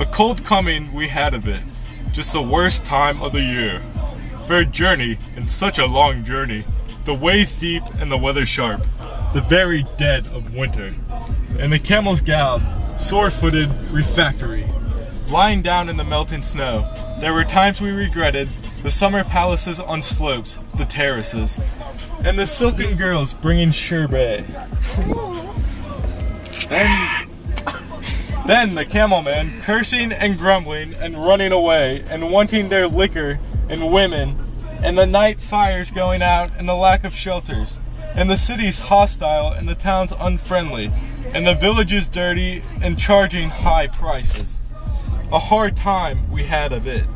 A cold coming we had of it, just the worst time of the year. For a journey, and such a long journey, the ways deep and the weather sharp, the very dead of winter. And the camels galloped, sore-footed, refractory, lying down in the melting snow. There were times we regretted the summer palaces on slopes, the terraces, and the silken girls bringing sherbet. Then the camelmen cursing and grumbling and running away and wanting their liquor and women, and the night fires going out and the lack of shelters, and the cities hostile and the towns unfriendly, and the villages dirty and charging high prices. A hard time we had of it.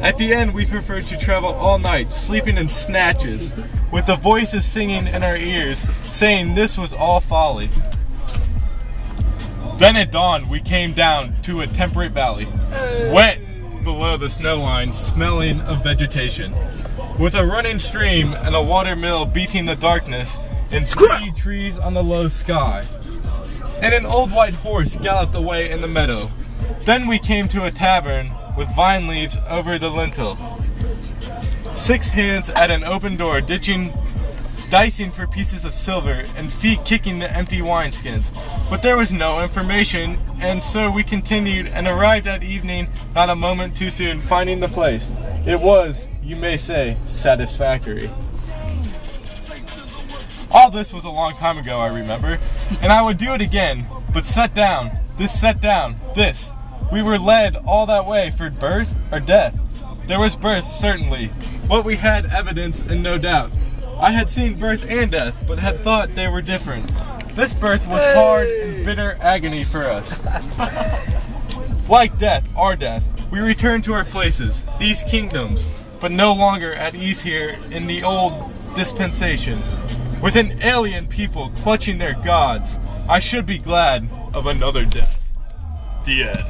At the end we preferred to travel all night, sleeping in snatches, with the voices singing in our ears, saying this was all folly. Then at dawn we came down to a temperate valley, wet below the snow line, smelling of vegetation, with a running stream and a water mill beating the darkness, and 3 trees on the low sky. And an old white horse galloped away in the meadow. Then we came to a tavern with vine leaves over the lintel. 6 hands at an open door dicing for pieces of silver, and feet kicking the empty wineskins. But there was no information, and so we continued and arrived at evening not a moment too soon, finding the place. It was, you may say, satisfactory. All this was a long time ago, I remember, and I would do it again, but set down. We were led all that way for birth or death. There was birth, certainly, but we had evidence and no doubt. I had seen birth and death, but had thought they were different. This birth was hard and bitter agony for us. Like death, our death, we returned to our places, these kingdoms, but no longer at ease here in the old dispensation. With an alien people clutching their gods, I should be glad of another death. The end.